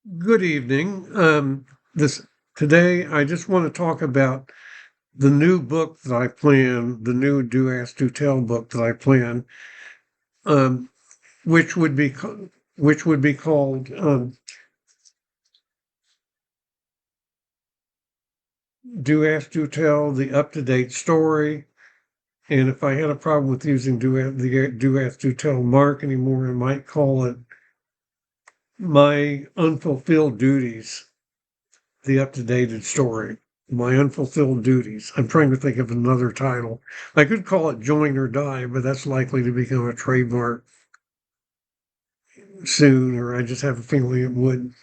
Good evening. This today, I just want to talk about the new book that I plan, the new Do Ask Do Tell book that I plan, um, which would be which would be called Do Ask Do Tell: The Up to Date Story. And if I had a problem with using the Do Ask Do Tell mark anymore, I might call it My Unfulfilled Duties: The Up to Date Story. My Unfulfilled Duties. I'm trying to think of another title. I could call it Join or Die, but that's likely to become a trademark soon, or I just have a feeling it would.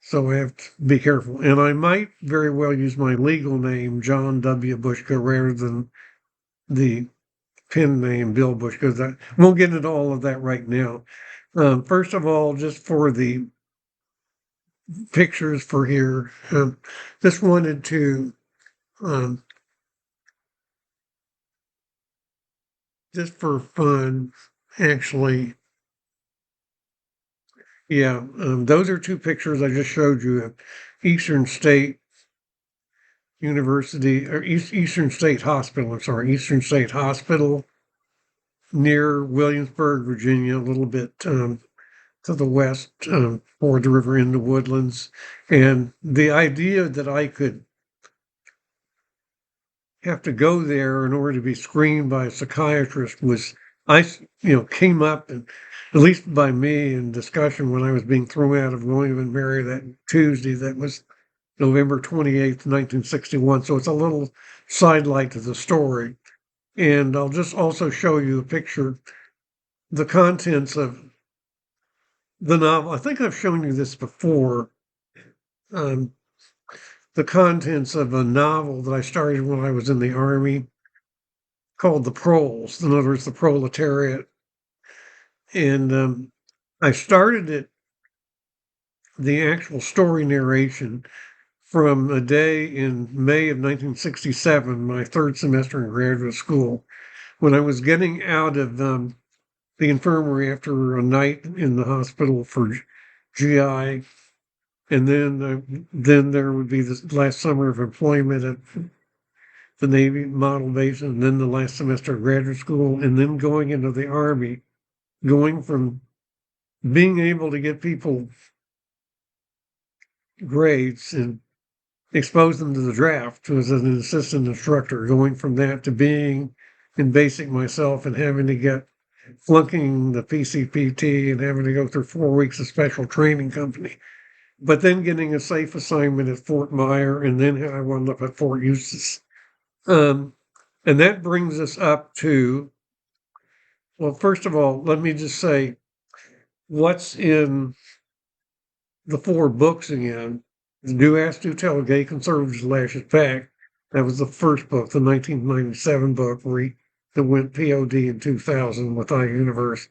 So I have to be careful. And I might very well use my legal name, John W. Bushka, rather than the pen name, Bill Bushka, because I won't get into all of that right now. First of all, just for the pictures for here, just wanted to um, just for fun, actually. Yeah, those are two pictures I just showed you of Eastern State University, or Eastern State Hospital. I'm sorry, Eastern State Hospital near Williamsburg, Virginia, a little bit to the west, toward the river into Woodlands. And the idea that I could have to go there in order to be screened by a psychiatrist was came up, and at least by me in discussion when I was being thrown out of William and Mary that Tuesday. That was November 28th, 1961. So it's a little sidelight to the story. And I'll just also show you a picture, the contents of the novel. I think I've shown you this before. Um, the contents of a novel that I started when I was in the Army called The Proles, in other words, the proletariat. And I started it, the actual story narration, from a day in May of 1967, my third semester in graduate school, when I was getting out of the infirmary after a night in the hospital for GI. And then there would be this last summer of employment at the Navy Model Base, and then the last semester of graduate school, and then going into the Army, going from being able to get people grades and expose them to the draft as an assistant instructor, going from that to being in basic myself and having to get flunking the PCPT and having to go through 4 weeks of special training company, but then getting a safe assignment at Fort Myer, and then I wound up at Fort Eustis. Um, and that brings us up to, well, first of all, let me just say what's in the four books again. Do Ask, Do Tell, Gay Conservatives Lashes Back. That was the first book, the 1997 book that went POD in 2000 with iUniverse.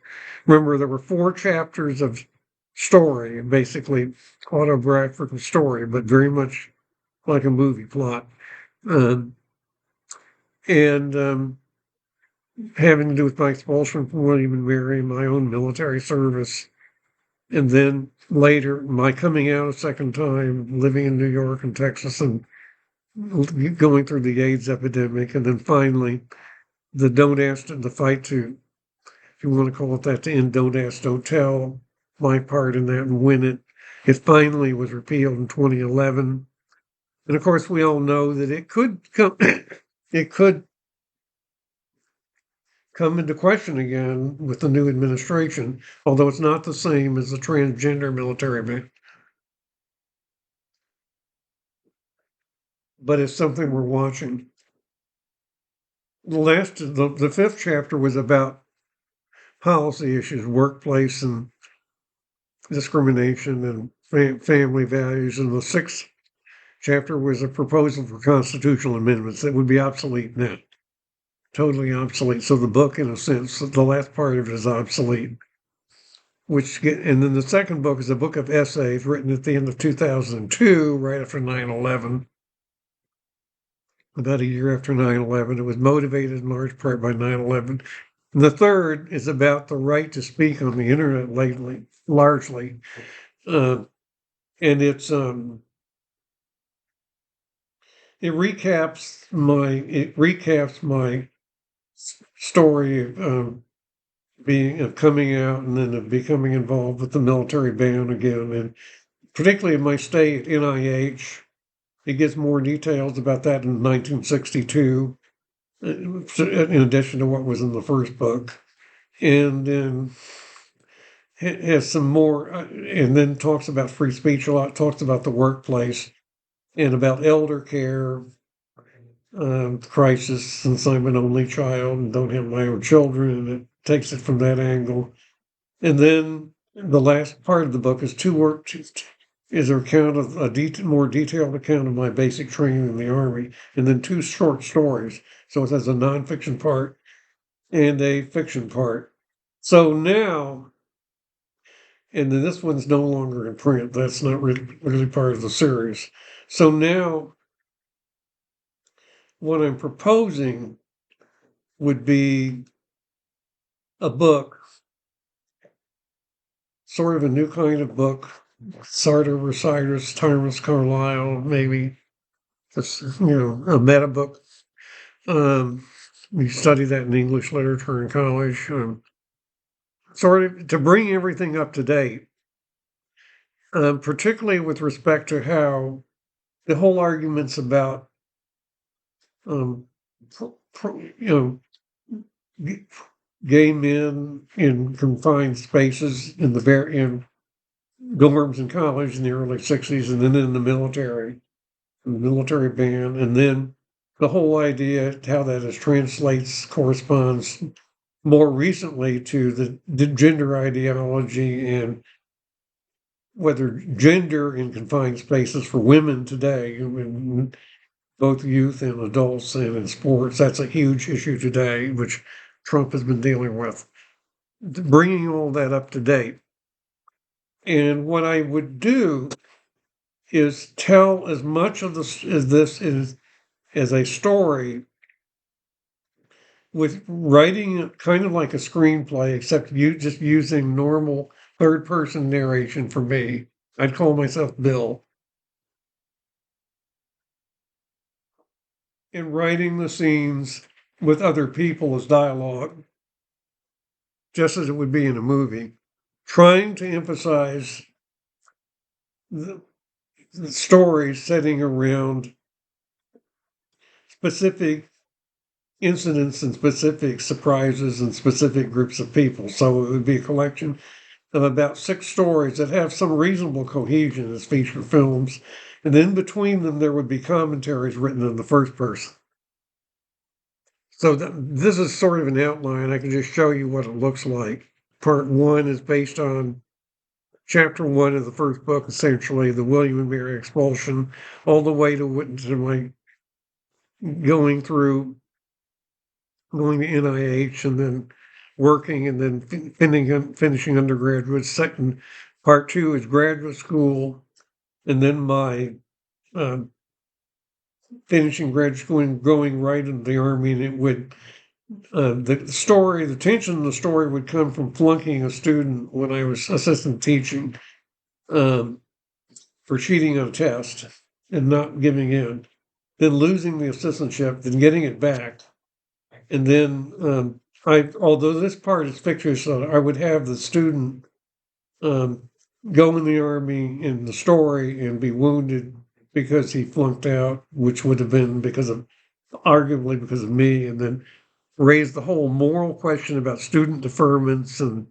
Remember, there were four chapters of story, basically autobiographical story, but very much like a movie plot. Um, and having to do with my expulsion from William and Mary, my own military service, and then later my coming out a second time, living in New York and Texas, and going through the AIDS epidemic, and then finally the fight to, if you want to call it that, to end Don't Ask, Don't Tell, my part in that and win it. It finally was repealed in 2011, and of course we all know that it could come, it could come into question again with the new administration, although it's not the same as the transgender military ban, but it's something we're watching. The fifth chapter was about policy issues, workplace and discrimination and family values, and the sixth chapter was a proposal for constitutional amendments that would be obsolete now, totally obsolete. So the book, in a sense, the last part of it is obsolete. And then the second book is a book of essays written at the end of 2002, right after 9/11, about a year after 9/11. It was motivated in large part by 9/11. And the third is about the right to speak on the internet lately, largely. Uh, and it recaps my story of coming out and then of becoming involved with the military band again, and particularly in my stay at NIH. It gives more details about that in 1962, in addition to what was in the first book, and then has some more, and then talks about free speech a lot. Talks about the workplace and about elder care crisis, since I'm an only child and don't have my own children, and it takes it from that angle. And then the last part of the book is is an account of more detailed account of my basic training in the Army, and then two short stories. So it has a nonfiction part and a fiction part. So now, and then this one's no longer in print. That's not really part of the series. So now, what I'm proposing would be a book, sort of a new kind of book, Sartre, Reciters, Thomas Carlyle, maybe, a meta book. We study that in English literature in college, sort of to bring everything up to date, particularly with respect to how the whole arguments about, um, gay men in confined spaces in dorms in college in the early 60s, and then in the military band, and then the whole idea how that corresponds more recently to the gender ideology, and whether gender in confined spaces for women today, in both youth and adults and in sports, that's a huge issue today, which Trump has been dealing with. Bringing all that up to date. And what I would do is tell as much of this as a story, with writing it kind of like a screenplay, except you just using normal third person narration for me. I'd call myself Bill. And writing the scenes with other people as dialogue, just as it would be in a movie, trying to emphasize the story setting around specific incidents and specific surprises and specific groups of people. So it would be a collection of about 6 stories that have some reasonable cohesion as feature films. And then between them, there would be commentaries written in the first person. So this is sort of an outline. I can just show you what it looks like. Part 1 is based on chapter 1 of the first book, essentially, the William and Mary expulsion, all the way to my going to NIH and then working and then finishing undergraduate. Second, part 2 is graduate school, and then my finishing graduate school and going right into the Army. And it would the tension in the story would come from flunking a student when I was assistant teaching, for cheating on a test and not giving in, then losing the assistantship, then getting it back. And then although this part is fictitious, I would have the student go in the Army in the story and be wounded because he flunked out, which would have been arguably because of me, and then raise the whole moral question about student deferments and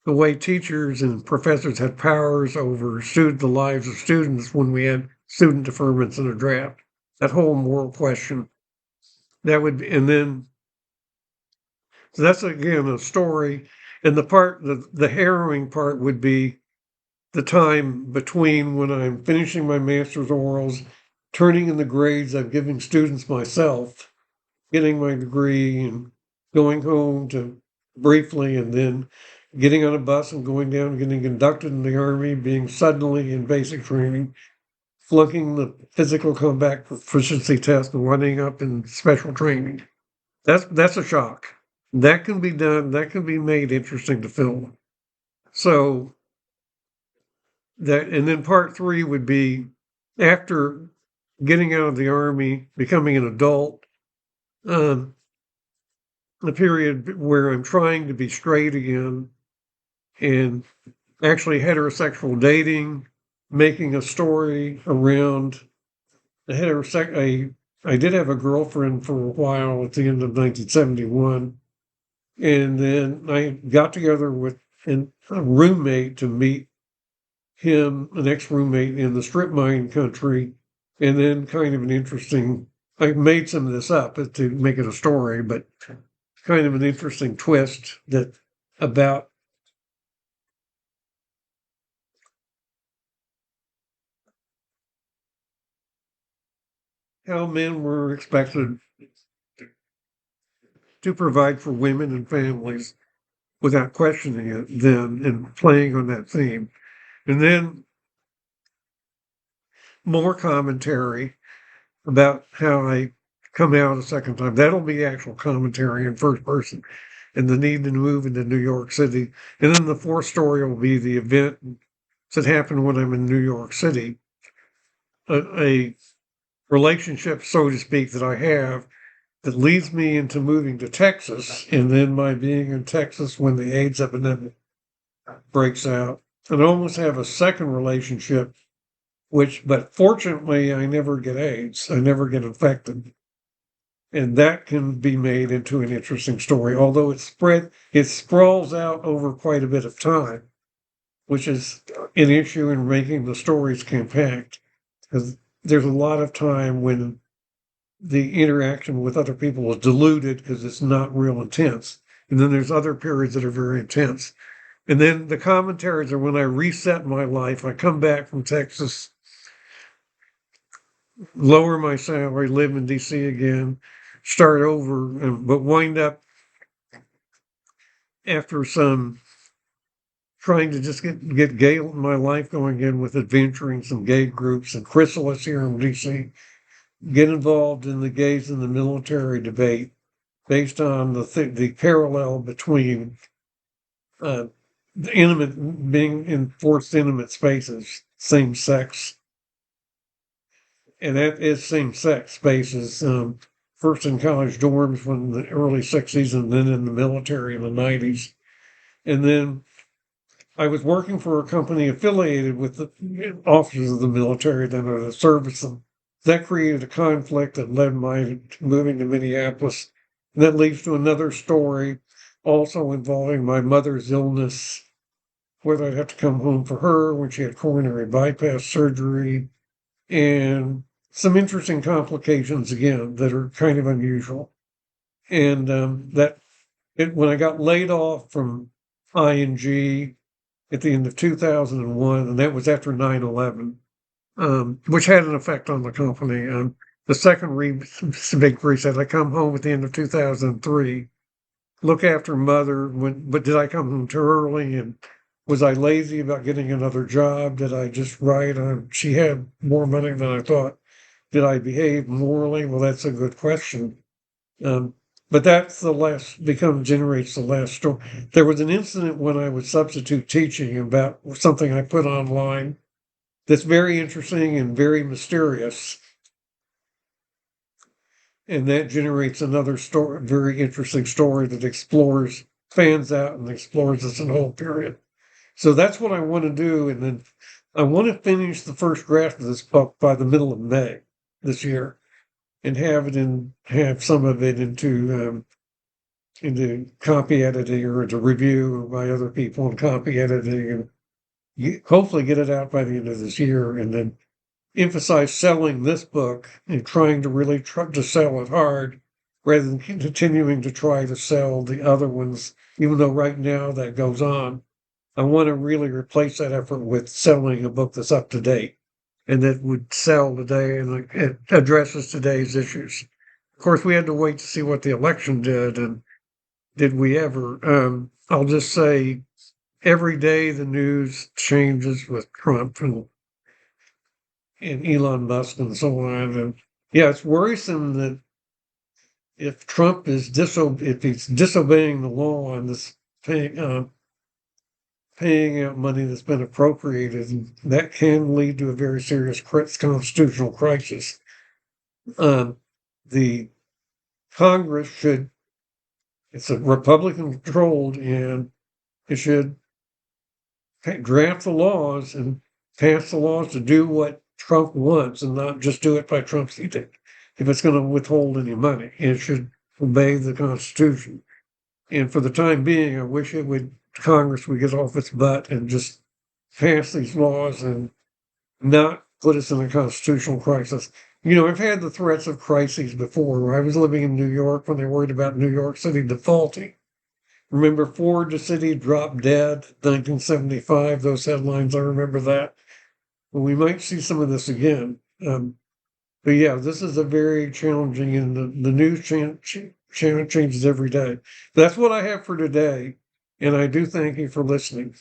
the way teachers and professors had powers over the lives of students when we had student deferments in a draft. That whole moral question. So that's again a story. And the harrowing part would be the time between when I'm finishing my master's orals, turning in the grades I'm giving students myself, getting my degree, and going home to briefly, and then getting on a bus and going down, getting inducted in the Army, being suddenly in basic training, flunking the physical combat proficiency test, and winding up in special training. That's a shock. That can be done. That can be made interesting to film. So and then part 3 would be after getting out of the Army, becoming an adult, um, a period where I'm trying to be straight again and actually heterosexual dating, making a story around the I did have a girlfriend for a while at the end of 1971, and then I got together with a roommate to meet him, an ex-roommate in the strip mine country, and then kind of an interesting. I made some of this up to make it a story, but kind of an interesting twist that about how men were expected to provide for women and families without questioning it then and playing on that theme. And then more commentary about how I come out a second time. That'll be actual commentary in first person and the need to move into New York City. And then the fourth story will be the event that happened when I'm in New York City. A relationship, so to speak, that I have that leads me into moving to Texas, and then my being in Texas when the AIDS epidemic breaks out. And I almost have a second relationship, but fortunately, I never get AIDS. I never get infected. And that can be made into an interesting story, although it sprawls out over quite a bit of time, which is an issue in making the stories compact, because there's a lot of time when the interaction with other people is diluted because it's not real intense. And then there's other periods that are very intense. And then the commentaries are when I reset my life. I come back from Texas, lower my salary, live in DC again, start over, but wind up after some trying to just get gay my life going again with adventuring some gay groups and Chrysalis here in DC, get involved in the gays in the military debate based on the parallel between the intimate being in forced intimate spaces, same sex, and that is same sex spaces. First in college dorms when the early 60s, and then in the military in the 90s, and then I was working for a company affiliated with the officers of the military that are to service them. That created a conflict that led my moving to Minneapolis. And that leads to another story, also involving my mother's illness, whether I'd have to come home for her when she had coronary bypass surgery, and some interesting complications again that are kind of unusual. And when I got laid off from ING at the end of 2001, and that was after 9/11, which had an effect on the company. The second big reset, I come home at the end of 2003, look after mother, but did I come home too early? And was I lazy about getting another job? Did I just write on? She had more money than I thought. Did I behave morally? Well, that's a good question. Um, but that's generates the last story. There was an incident when I was substitute teaching about something I put online that's very interesting and very mysterious. And that generates another story, very interesting story that fans out and explores this whole period. So that's what I want to do. And then I want to finish the first draft of this book by the middle of May this year and have some of it into copy editing or into review by other people and copy editing, and hopefully get it out by the end of this year, and then emphasize selling this book and trying to really try to sell it hard rather than continuing to try to sell the other ones, even though right now that goes on. I want to really replace that effort with selling a book that's up to date and that would sell today and it addresses today's issues. Of course, we had to wait to see what the election did, and did we ever? I'll just say every day the news changes with Trump and Elon Musk and so on. And yeah, it's worrisome that if Trump is if he's disobeying the law on this thing, paying out money that's been appropriated, and that can lead to a very serious constitutional crisis. The Congress should, it's a Republican controlled, and it should draft the laws and pass the laws to do what Trump wants and not just do it by Trump's edict. If it's going to withhold any money, it should obey the Constitution. And for the time being, I wish Congress would get off its butt and just pass these laws and not put us in a constitutional crisis. I've had the threats of crises before. I was living in New York when they worried about New York City defaulting. Remember Ford, the city dropped dead, 1975, those headlines, I remember that. Well, we might see some of this again. But yeah, this is a very challenging, and the news changes every day. That's what I have for today, and I do thank you for listening.